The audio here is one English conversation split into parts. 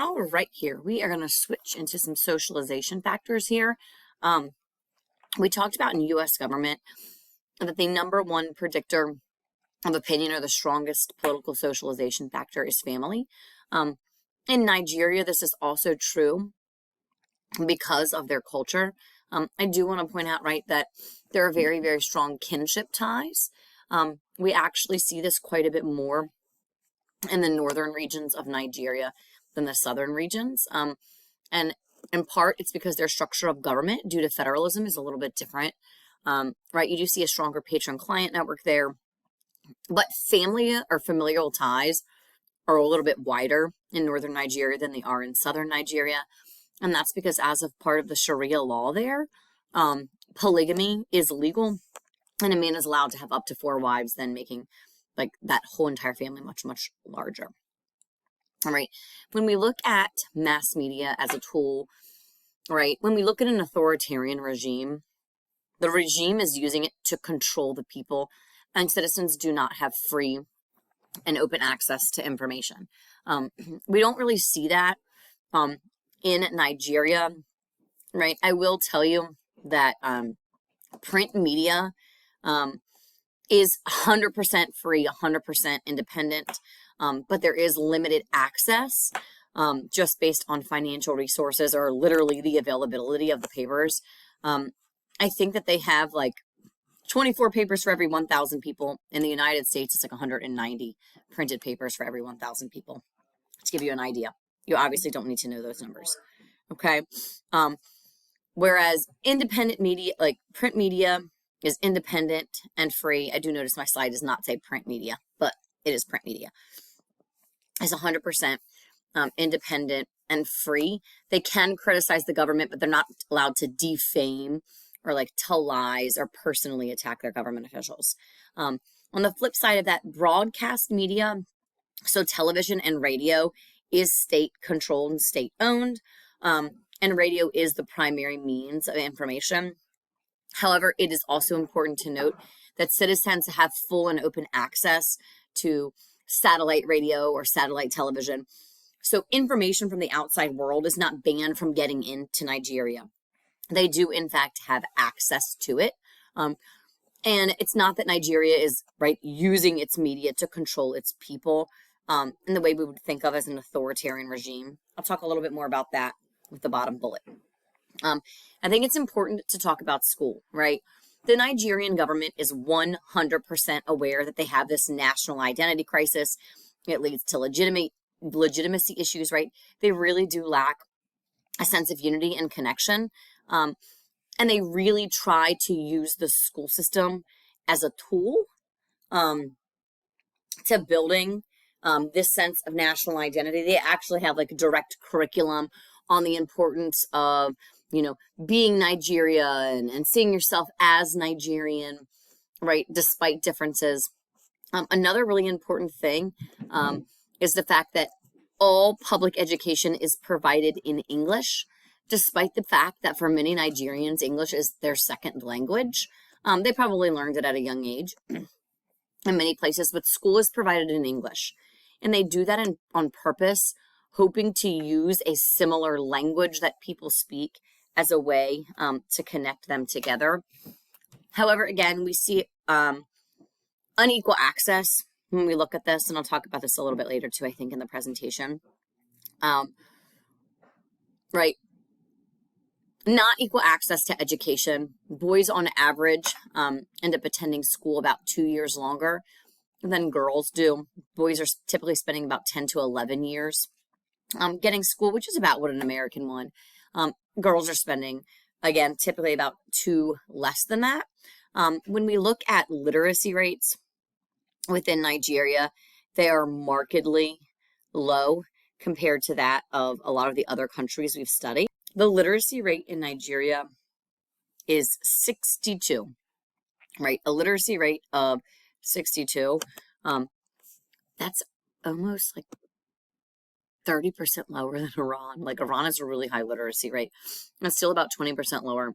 All right, here we are going to switch into some socialization factors here. We talked about in U.S. government that the number one predictor of opinion or the strongest political socialization factor is family. In Nigeria, this is also true because of their culture. I do want to point out, right, that there are very, very strong kinship ties. We actually see this quite a bit more in the northern regions of Nigeria than the southern regions. And in part, it's because their structure of government due to federalism is a little bit different, right? You do see a stronger patron-client network there, but family or familial ties are a little bit wider in northern Nigeria than they are in southern Nigeria. And that's because as of part of the Sharia law there, polygamy is legal and a man is allowed to have up to 4 wives, then making like that whole entire family much, much larger. All right. When we look at mass media as a tool, right, when we look at an authoritarian regime, the regime is using it to control the people, and citizens do not have free and open access to information. We don't really see that in Nigeria, right? I will tell you that print media is 100% free, 100% independent, but there is limited access just based on financial resources or literally the availability of the papers. I think that they have like 24 papers for every 1,000 people. In the United States, it's like 190 printed papers for every 1,000 people, to give you an idea. You obviously don't need to know those numbers, okay? Whereas independent media, like print media, is independent and free. I do notice my slide does not say print media, but it is print media. It's 100% independent and free. They can criticize the government, but they're not allowed to defame or like tell lies or personally attack their government officials. On the flip side of that, broadcast media, so television and radio, is state controlled and state owned, and radio is the primary means of information. However, it is also important to note that citizens have full and open access to satellite radio or satellite television. So information from the outside world is not banned from getting into Nigeria. They do, in fact, have access to it. And it's not that Nigeria is, right, using its media to control its people in the way we would think of as an authoritarian regime. I'll talk a little bit more about that with the bottom bullet. I think it's important to talk about school, right? The Nigerian government is 100% aware that they have this national identity crisis. It leads to legitimacy issues, right? They really do lack a sense of unity and connection. And they really try to use the school system as a tool to building this sense of national identity. They actually have like a direct curriculum on the importance of, you know, being Nigerian and seeing yourself as Nigerian, right, despite differences. Another really important thing is the fact that all public education is provided in English, despite the fact that for many Nigerians, English is their second language. They probably learned it at a young age in many places, but school is provided in English. And they do that on purpose, hoping to use a similar language that people speak as a way to connect them together. However, again, we see unequal access when we look at this, and I'll talk about this a little bit later too, I think, in the presentation. Right. Not equal access to education. Boys on average end up attending school about 2 years longer than girls do. Boys are typically spending about 10 to 11 years getting school, which is about what an American one. Girls are spending, again, typically about 2 less than that. When we look at literacy rates within Nigeria, they are markedly low compared to that of a lot of the other countries we've studied. The literacy rate in Nigeria is 62, right? A literacy rate of 62. That's almost like 30% lower than Iran. Like Iran has a really high literacy rate. It's still about 20% lower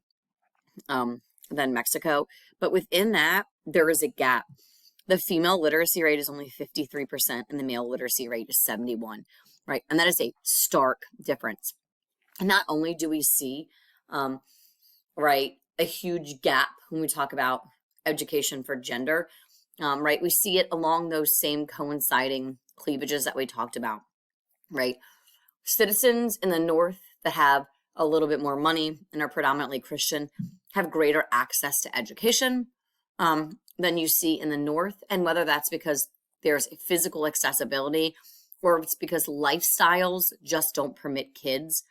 than Mexico. But within that, there is a gap. The female literacy rate is only 53% and the male literacy rate is 71%. right? And that is a stark difference. And not only do we see, right, a huge gap when we talk about education for gender, right? We see it along those same coinciding cleavages that we talked about, right? Citizens in the North that have a little bit more money and are predominantly Christian have greater access to education than you see in the North. And whether that's because there's physical accessibility or it's because lifestyles just don't permit kids,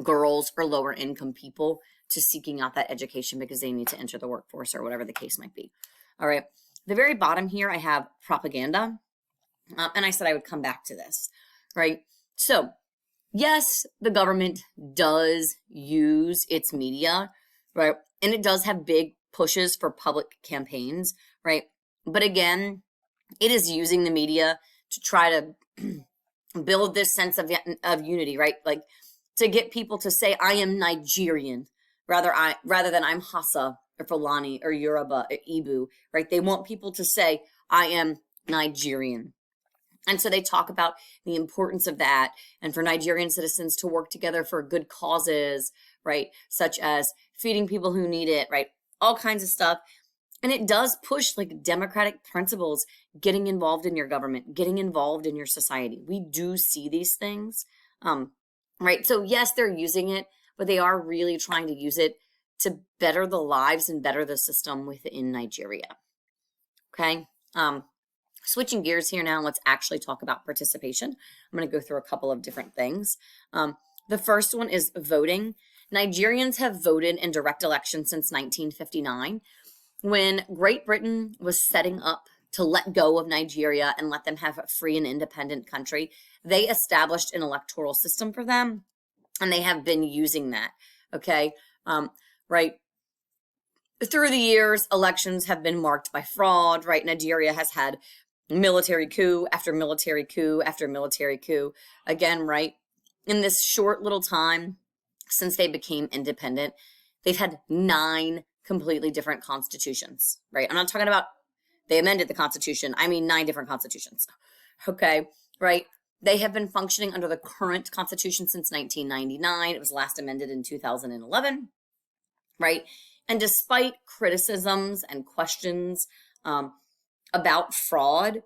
girls, or lower income people to seeking out that education because they need to enter the workforce or whatever the case might be. All right. The very bottom here, I have propaganda. And I said I would come back to this, right? So yes, the government does use its media, right? And it does have big pushes for public campaigns, right? But again, it is using the media to try to build this sense of unity, right? Like to get people to say, I am Nigerian, rather than I'm Hausa or Fulani or Yoruba or Igbo, right? They want people to say, I am Nigerian. And so they talk about the importance of that and for Nigerian citizens to work together for good causes, right? Such as feeding people who need it, right? All kinds of stuff. And it does push like democratic principles, getting involved in your government, getting involved in your society. We do see these things, right? So yes, they're using it, but they are really trying to use it to better the lives and better the system within Nigeria. Okay. Switching gears here now, let's actually talk about participation. I'm going to go through a couple of different things. The first one is voting. Nigerians have voted in direct elections since 1959. When Great Britain was setting up to let go of Nigeria and let them have a free and independent country, they established an electoral system for them, and they have been using that, okay? Right? Through the years, elections have been marked by fraud, right? Nigeria has had military coup after military coup after military coup. Again, right? In this short little time since they became independent, they've had 9 completely different constitutions, right? I'm not talking about they amended the constitution. I mean 9 different constitutions, okay? Right? They have been functioning under the current constitution since 1999. It was last amended in 2011, right? And despite criticisms and questions about fraud,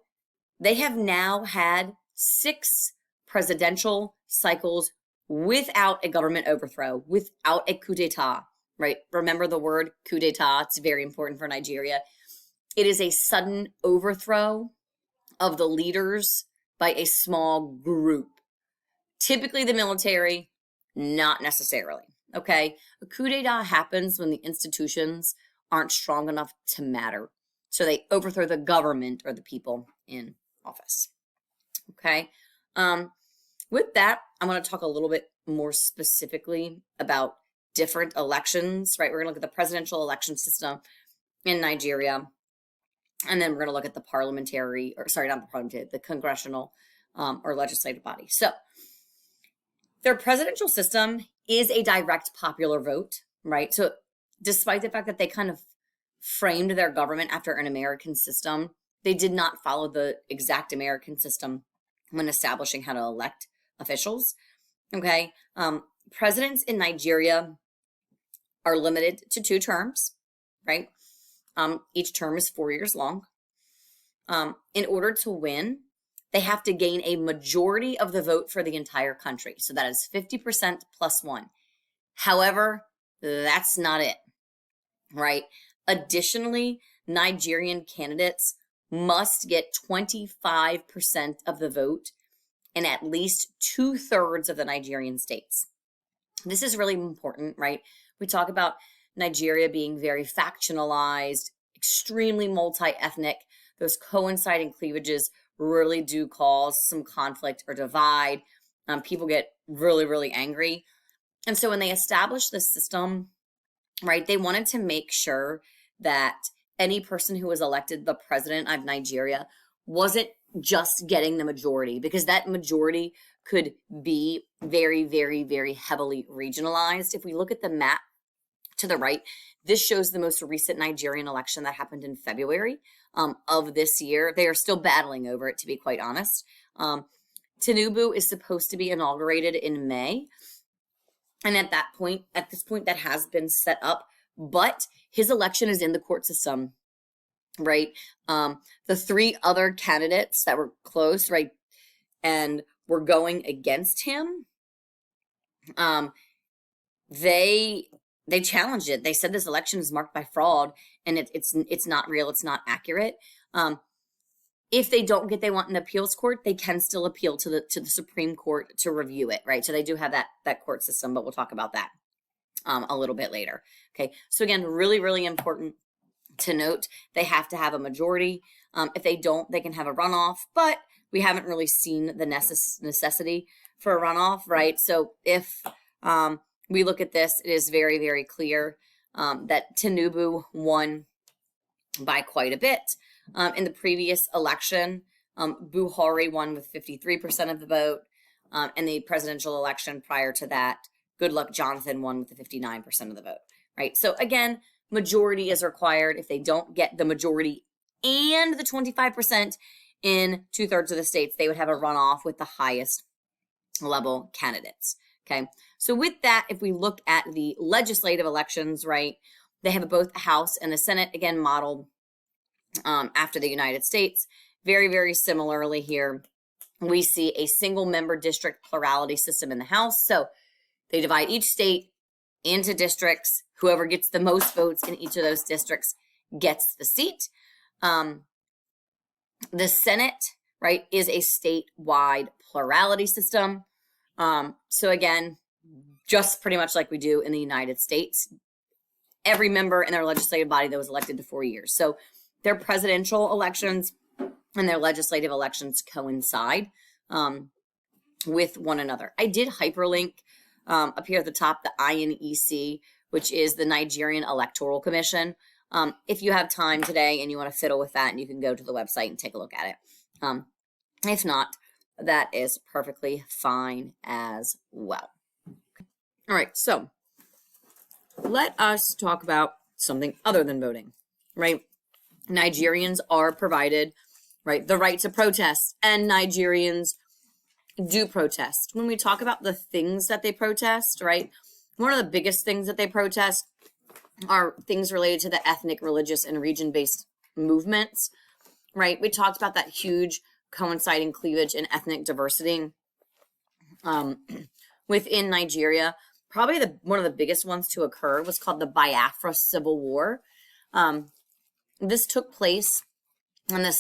they have now had 6 presidential cycles without a government overthrow, without a coup d'etat, right? Remember the word coup d'etat. It's very important for Nigeria. It is a sudden overthrow of the leaders by a small group. Typically the military, not necessarily, okay? A coup d'etat happens when the institutions aren't strong enough to matter. So they overthrow the government or the people in office, okay? With that, I'm going to talk a little bit more specifically about different elections, right? We're going to look at the presidential election system in Nigeria. And then we're going to look at the parliamentary, or sorry, not the parliamentary, the congressional or legislative body. So their presidential system is a direct popular vote, right? So despite the fact that they kind of framed their government after an American system, they did not follow the exact American system when establishing how to elect officials, okay? Presidents in Nigeria are limited to 2 terms, right? Each term is 4 years long. In order to win, they have to gain a majority of the vote for the entire country. So that is 50% plus 1. However, that's not it, right? Additionally, Nigerian candidates must get 25% of the vote in at least 2/3 of the Nigerian states. This is really important, right? We talk about Nigeria being very factionalized, extremely multi-ethnic. Those coinciding cleavages really do cause some conflict or divide. People get really, really angry. And so when they established this system, right, they wanted to make sure that any person who was elected the president of Nigeria wasn't just getting the majority, because that majority could be very, very, very heavily regionalized. If we look at the map to the right, this shows the most recent Nigerian election that happened in February of this year. They are still battling over it, to be quite honest. Tinubu is supposed to be inaugurated in May. And at this point, that has been set up, but his election is in the court system, right? The three other candidates that were close, right, and were going against him, they challenged it. They said this election is marked by fraud, and it's not real. It's not accurate. If they don't get they want an appeals court, they can still appeal to the Supreme Court to review it, right? So they do have that court system, but we'll talk about that a little bit later. Okay, so again, really, really important to note, they have to have a majority. If they don't, they can have a runoff, but we haven't really seen the necessity for a runoff, right? So if we look at this, it is very, very clear that Tinubu won by quite a bit. In the previous election, Buhari won with 53% of the vote. In the presidential election prior to that, Goodluck Jonathan won with 59% of the vote, right? So again, majority is required. If they don't get the majority and the 25% in 2/3 of the states, they would have a runoff with the highest level candidates, okay? So with that, if we look at the legislative elections, right, they have both a House and a Senate, again, modeled after the United States. Very, very similarly here, we see a single member district plurality system in the House. So they divide each state into districts. Whoever gets the most votes in each of those districts gets the seat. The Senate, right, is a statewide plurality system. So again, just pretty much like we do in the United States, every member in their legislative body that was elected to 4 years. So their presidential elections and their legislative elections coincide with one another. I did hyperlink up here at the top, the INEC, which is the Nigerian Electoral Commission. If you have time today and you want to fiddle with that, and you can go to the website and take a look at it. If not, that is perfectly fine as well. All right, so let us talk about something other than voting, right? Nigerians are provided, right, the right to protest, and Nigerians do protest. When we talk about the things that they protest, right, one of the biggest things that they protest are things related to the ethnic, religious, and region-based movements, right? We talked about that huge coinciding cleavage in ethnic diversity within Nigeria. Probably one of the biggest ones to occur was called the Biafra Civil War. This took place in the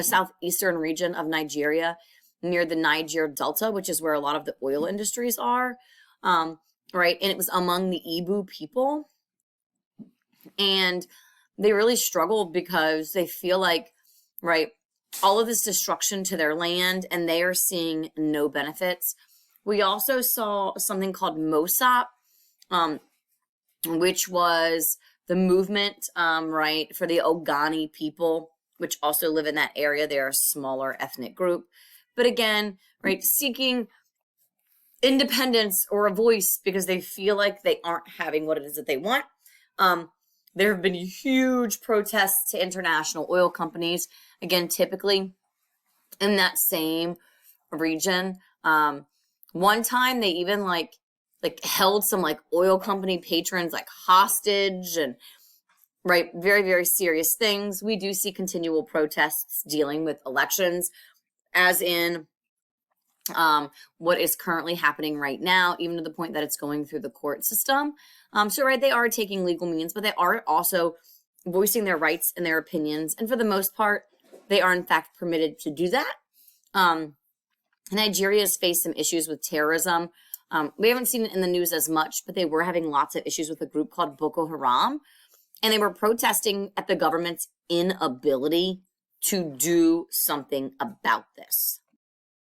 southeastern region of Nigeria, near the Niger Delta, which is where a lot of the oil industries are, right? And it was among the Igbo people. And they really struggled because they feel like, right, all of this destruction to their land, and they are seeing no benefits. We also saw something called MOSAP, which was the movement, right, for the Ogoni people, which also live in that area. They're a smaller ethnic group. But again, right, seeking independence or a voice because they feel like they aren't having what it is that they want. There have been huge protests to international oil companies, again, typically in that same region. One time they even like held some like oil company patrons like hostage, and right, very, very serious things. We do see continual protests dealing with elections, as in what is currently happening right now, even to the point that it's going through the court system. So, right, they are taking legal means, but they are also voicing their rights and their opinions. And for the most part, they are in fact permitted to do that. Nigeria has faced some issues with terrorism. We haven't seen it in the news as much, but they were having lots of issues with a group called Boko Haram. And they were protesting at the government's inability to do something about this.